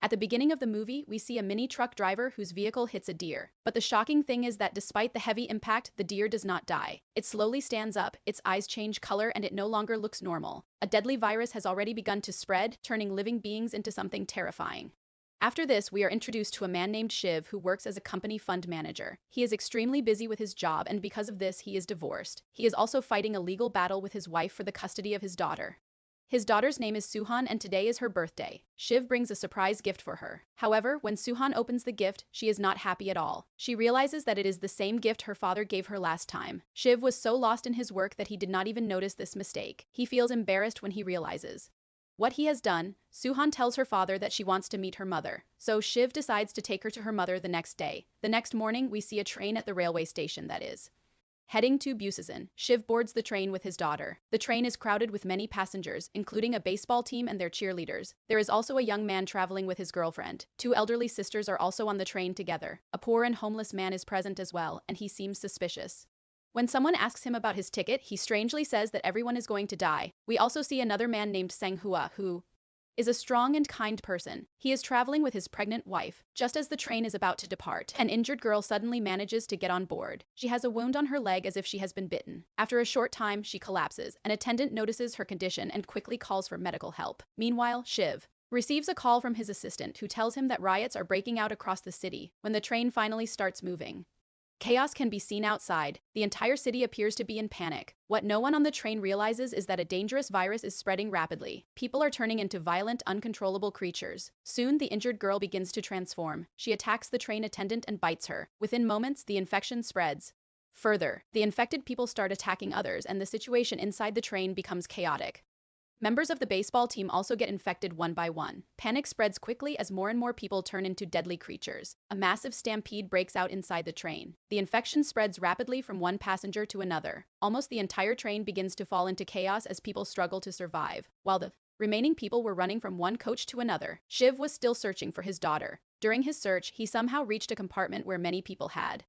At the beginning of the movie, we see a mini truck driver whose vehicle hits a deer. But the shocking thing is that despite the heavy impact, the deer does not die. It slowly stands up, its eyes change color, and it no longer looks normal. A deadly virus has already begun to spread, turning living beings into something terrifying. After this, we are introduced to a man named Shiv who works as a company fund manager. He is extremely busy with his job, and because of this, he is divorced. He is also fighting a legal battle with his wife for the custody of his daughter. His daughter's name is Suhan, and today is her birthday. Shiv brings a surprise gift for her. However, when Suhan opens the gift, she is not happy at all. She realizes that it is the same gift her father gave her last time. Shiv was so lost in his work that he did not even notice this mistake. He feels embarrassed when he realizes what he has done. Suhan tells her father that she wants to meet her mother. So Shiv decides to take her to her mother the next day. The next morning, we see a train at the railway station that is heading to Busousan. Shiv boards the train with his daughter. The train is crowded with many passengers, including a baseball team and their cheerleaders. There is also a young man traveling with his girlfriend. Two elderly sisters are also on the train together. A poor and homeless man is present as well, and he seems suspicious. When someone asks him about his ticket, he strangely says that everyone is going to die. We also see another man named Sanghua who is a strong and kind person. He is traveling with his pregnant wife. Just as the train is about to depart, an injured girl suddenly manages to get on board. She has a wound on her leg as if she has been bitten. After a short time, she collapses. An attendant notices her condition and quickly calls for medical help. Meanwhile, Shiv receives a call from his assistant who tells him that riots are breaking out across the city. When the train finally starts moving, chaos can be seen outside. The entire city appears to be in panic. What no one on the train realizes is that a dangerous virus is spreading rapidly. People are turning into violent, uncontrollable creatures. Soon, the injured girl begins to transform. She attacks the train attendant and bites her. Within moments, the infection spreads. Further, the infected people start attacking others, and the situation inside the train becomes chaotic. Members of the baseball team also get infected one by one. Panic spreads quickly as more and more people turn into deadly creatures. A massive stampede breaks out inside the train. The infection spreads rapidly from one passenger to another. Almost the entire train begins to fall into chaos as people struggle to survive. While the remaining people were running from one coach to another, Shiv was still searching for his daughter. During his search, he somehow reached a compartment where many people had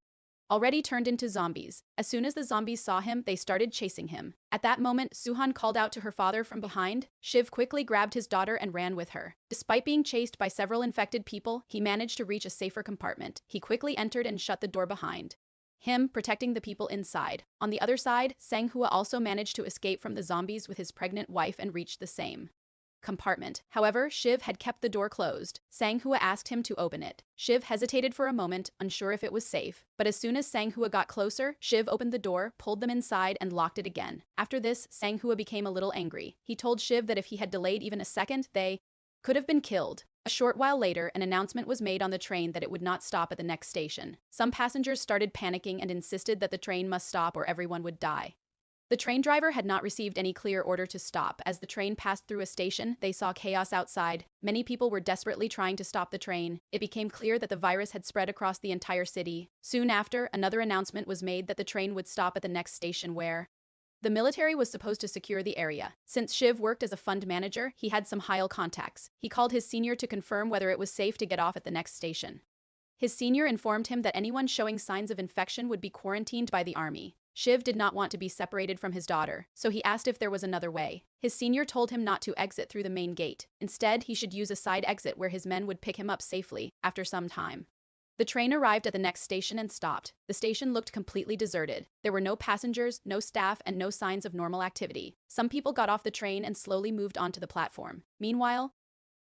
already turned into zombies. As soon as the zombies saw him, they started chasing him. At that moment, Suhan called out to her father from behind. Shiv quickly grabbed his daughter and ran with her. Despite being chased by several infected people, he managed to reach a safer compartment. He quickly entered and shut the door behind him, protecting the people inside. On the other side, Sanghua also managed to escape from the zombies with his pregnant wife and reached the same compartment. However, Shiv had kept the door closed. Sanghua asked him to open it. Shiv hesitated for a moment, unsure if it was safe. But as soon as Sanghua got closer, Shiv opened the door, pulled them inside, and locked it again. After this, Sanghua became a little angry. He told Shiv that if he had delayed even a second, they could have been killed. A short while later, an announcement was made on the train that it would not stop at the next station. Some passengers started panicking and insisted that the train must stop or everyone would die. The train driver had not received any clear order to stop. As the train passed through a station, they saw chaos outside. Many people were desperately trying to stop the train. It became clear that the virus had spread across the entire city. Soon after, another announcement was made that the train would stop at the next station where the military was supposed to secure the area. Since Shiv worked as a fund manager, he had some high contacts. He called his senior to confirm whether it was safe to get off at the next station. His senior informed him that anyone showing signs of infection would be quarantined by the army. Shiv did not want to be separated from his daughter, so he asked if there was another way. His senior told him not to exit through the main gate. Instead, he should use a side exit where his men would pick him up safely. After some time, the train arrived at the next station and stopped. The station looked completely deserted. There were no passengers, no staff, and no signs of normal activity. Some people got off the train and slowly moved onto the platform. Meanwhile,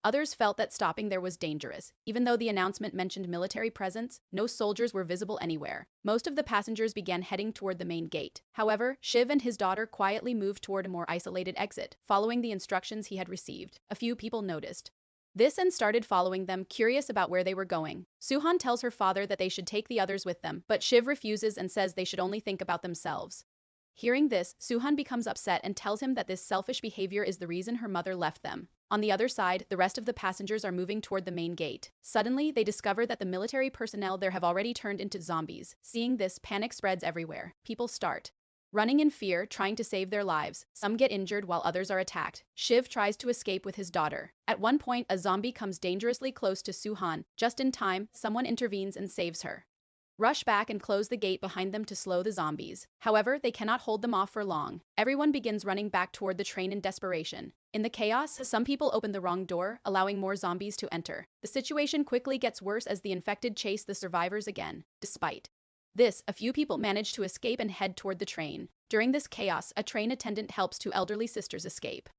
others felt that stopping there was dangerous. Even though the announcement mentioned military presence, no soldiers were visible anywhere. Most of the passengers began heading toward the main gate. However, Shiv and his daughter quietly moved toward a more isolated exit, following the instructions he had received. A few people noticed this and started following them, curious about where they were going. Suhan tells her father that they should take the others with them, but Shiv refuses and says they should only think about themselves. Hearing this, Suhan becomes upset and tells him that this selfish behavior is the reason her mother left them. On the other side, the rest of the passengers are moving toward the main gate. Suddenly, they discover that the military personnel there have already turned into zombies. Seeing this, panic spreads everywhere. People start running in fear, trying to save their lives. Some get injured while others are attacked. Shiv tries to escape with his daughter. At one point, a zombie comes dangerously close to Suhan. Just in time, someone intervenes and saves her. rush back and close the gate behind them to slow the zombies. However, they cannot hold them off for long. Everyone begins running back toward the train in desperation. In the chaos, some people open the wrong door, allowing more zombies to enter. The situation quickly gets worse as the infected chase the survivors again. Despite this, a few people manage to escape and head toward the train. During this chaos, a train attendant helps two elderly sisters escape.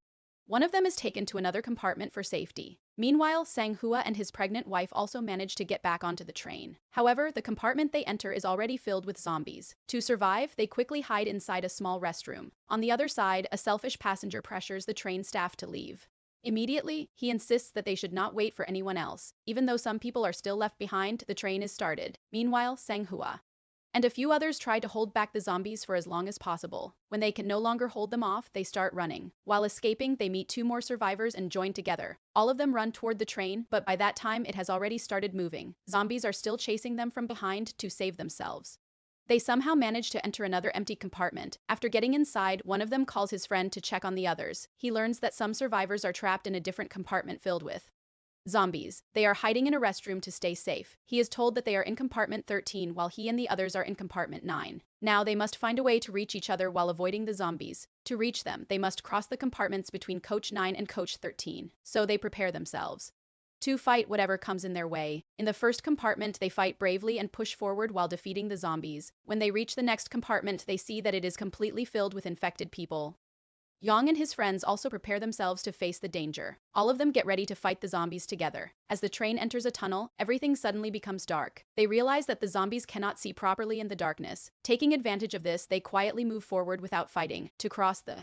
One of them is taken to another compartment for safety. Meanwhile, Sang Hua and his pregnant wife also manage to get back onto the train. However, the compartment they enter is already filled with zombies. To survive, they quickly hide inside a small restroom. On the other side, a selfish passenger pressures the train staff to leave. Immediately, he insists that they should not wait for anyone else. Even though some people are still left behind, the train is started. Meanwhile, Sang Hua and a few others try to hold back the zombies for as long as possible. When they can no longer hold them off, they start running. While escaping, they meet two more survivors and join together. All of them run toward the train, but by that time it has already started moving. Zombies are still chasing them from behind to save themselves. They somehow manage to enter another empty compartment. After getting inside, one of them calls his friend to check on the others. He learns that some survivors are trapped in a different compartment filled with zombies. They are hiding in a restroom to stay safe. He is told that they are in compartment 13 while he and the others are in compartment 9. Now they must find a way to reach each other while avoiding the zombies. To reach them, they must cross the compartments between coach 9 and coach 13. So they prepare themselves to fight whatever comes in their way. In the first compartment, they fight bravely and push forward while defeating the zombies. When they reach the next compartment, they see that it is completely filled with infected people. Yang and his friends also prepare themselves to face the danger. All of them get ready to fight the zombies together. As the train enters a tunnel, everything suddenly becomes dark. They realize that the zombies cannot see properly in the darkness. Taking advantage of this, they quietly move forward without fighting. To cross the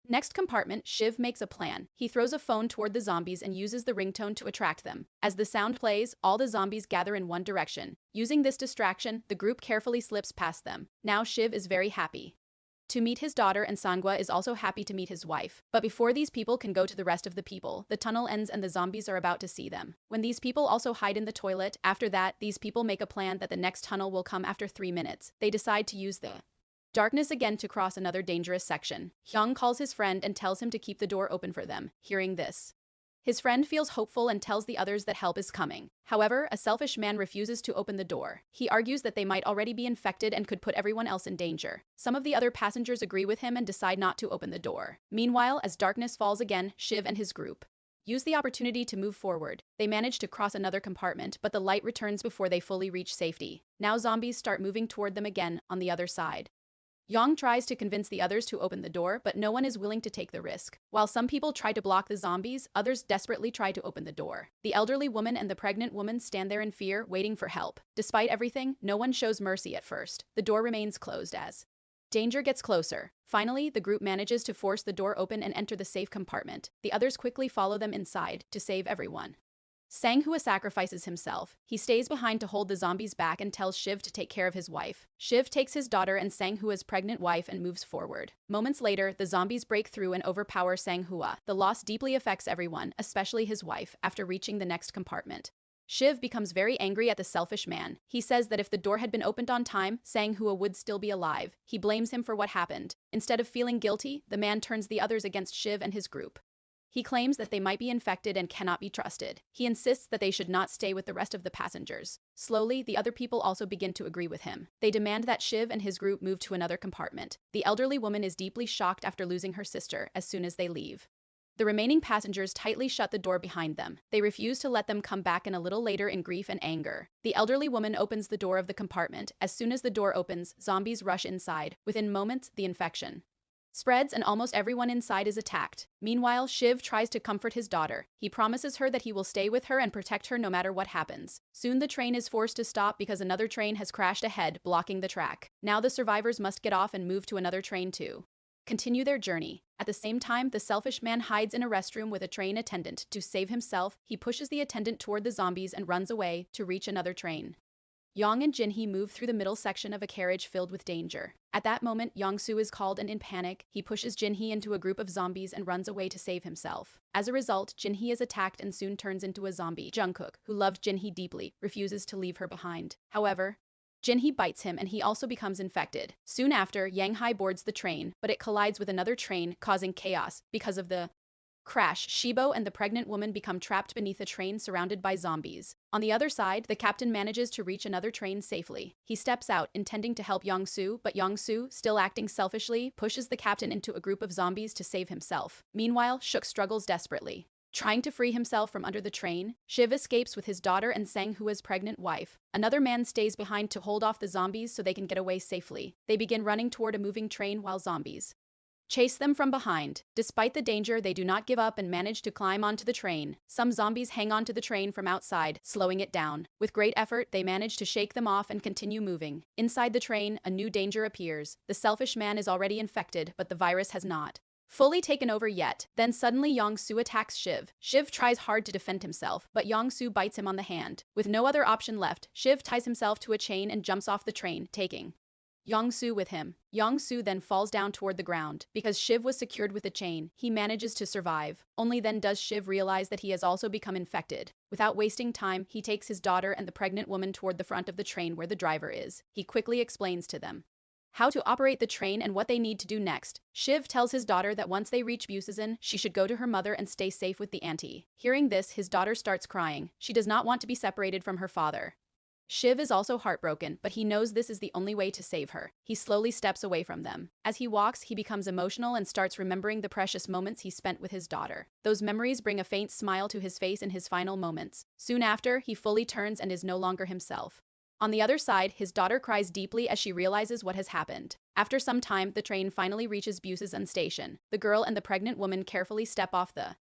next compartment, Shiv makes a plan. He throws a phone toward the zombies and uses the ringtone to attract them. As the sound plays, all the zombies gather in one direction. Using this distraction, the group carefully slips past them. Now Shiv is very happy to meet his daughter, and Sangwa is also happy to meet his wife. But before these people can go to the rest of the people, the tunnel ends and the zombies are about to see them. When these people also hide in the toilet, after that, these people make a plan that the next tunnel will come after 3 minutes. They decide to use the darkness again to cross another dangerous section. Hyung calls his friend and tells him to keep the door open for them. Hearing this, his friend feels hopeful and tells the others that help is coming. However, a selfish man refuses to open the door. He argues that they might already be infected and could put everyone else in danger. Some of the other passengers agree with him and decide not to open the door. Meanwhile, as darkness falls again, Shiv and his group use the opportunity to move forward. They manage to cross another compartment, but the light returns before they fully reach safety. Now zombies start moving toward them again on the other side. Yang tries to convince the others to open the door, but no one is willing to take the risk. While some people try to block the zombies, others desperately try to open the door. The elderly woman and the pregnant woman stand there in fear, waiting for help. Despite everything, no one shows mercy at first. The door remains closed as danger gets closer. Finally, the group manages to force the door open and enter the safe compartment. The others quickly follow them inside to save everyone. Sang Hua sacrifices himself. He stays behind to hold the zombies back and tells Shiv to take care of his wife. Shiv takes his daughter and Sang Hua's pregnant wife and moves forward. Moments later, the zombies break through and overpower Sang Hua. The loss deeply affects everyone, especially his wife, after reaching the next compartment. Shiv becomes very angry at the selfish man. He says that if the door had been opened on time, Sang Hua would still be alive. He blames him for what happened. Instead of feeling guilty, the man turns the others against Shiv and his group. He claims that they might be infected and cannot be trusted. He insists that they should not stay with the rest of the passengers. Slowly, the other people also begin to agree with him. They demand that Shiv and his group move to another compartment. The elderly woman is deeply shocked after losing her sister as soon as they leave. The remaining passengers tightly shut the door behind them. They refuse to let them come back in a little later in grief and anger. The elderly woman opens the door of the compartment. As soon as the door opens, zombies rush inside. Within moments, the infection spreads and almost everyone inside is attacked. Meanwhile, Shiv tries to comfort his daughter. He promises her that he will stay with her and protect her no matter what happens. Soon the train is forced to stop because another train has crashed ahead, blocking the track. Now the survivors must get off and move to another train to continue their journey. At the same time, the selfish man hides in a restroom with a train attendant. To save himself, he pushes the attendant toward the zombies and runs away to reach another train. Yang and Jinhee move through the middle section of a carriage filled with danger. At that moment, Yongsu is called and in panic, he pushes Jinhee into a group of zombies and runs away to save himself. As a result, Jinhee is attacked and soon turns into a zombie. Jungkook, who loved Jinhee deeply, refuses to leave her behind. However, Jinhee bites him and he also becomes infected. Soon after, Yang Hai boards the train, but it collides with another train, causing chaos because of the Crash, Shibo and the pregnant woman become trapped beneath a train surrounded by zombies. On the other side, the captain manages to reach another train safely. He steps out, intending to help Yong-soo, but Yong-soo, still acting selfishly, pushes the captain into a group of zombies to save himself. Meanwhile, Shook struggles desperately. Trying to free himself from under the train, Shiv escapes with his daughter and Sang-hua's pregnant wife. Another man stays behind to hold off the zombies so they can get away safely. They begin running toward a moving train while zombies chase them from behind. Despite the danger, they do not give up and manage to climb onto the train. Some zombies hang onto the train from outside, slowing it down. With great effort, they manage to shake them off and continue moving. Inside the train, a new danger appears. The selfish man is already infected, but the virus has not fully taken over yet. Then suddenly Yong-soo attacks Shiv. Shiv tries hard to defend himself, but Yong-soo bites him on the hand. With no other option left, Shiv ties himself to a chain and jumps off the train, taking Yong-soo with him. Yong-soo then falls down toward the ground. Because Shiv was secured with the chain, he manages to survive. Only then does Shiv realize that he has also become infected. Without wasting time, he takes his daughter and the pregnant woman toward the front of the train where the driver is. He quickly explains to them how to operate the train and what they need to do next. Shiv tells his daughter that once they reach Busousan, she should go to her mother and stay safe with the auntie. Hearing this, his daughter starts crying. She does not want to be separated from her father. Shiv is also heartbroken, but he knows this is the only way to save her. He slowly steps away from them. As he walks, he becomes emotional and starts remembering the precious moments he spent with his daughter. Those memories bring a faint smile to his face in his final moments. Soon after, he fully turns and is no longer himself. On the other side, his daughter cries deeply as she realizes what has happened. After some time, the train finally reaches Busousan station. The girl and the pregnant woman carefully step off the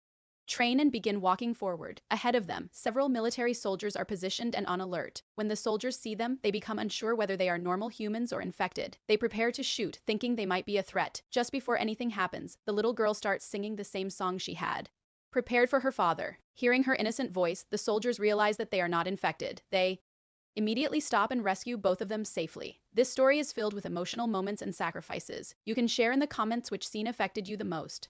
train and begin walking forward. Ahead of them, several military soldiers are positioned and on alert. When the soldiers see them, they become unsure whether they are normal humans or infected. They prepare to shoot, thinking they might be a threat. Just before anything happens, the little girl starts singing the same song she had prepared for her father. Hearing her innocent voice, the soldiers realize that they are not infected. They immediately stop and rescue both of them safely. This story is filled with emotional moments and sacrifices. You can share in the comments which scene affected you the most.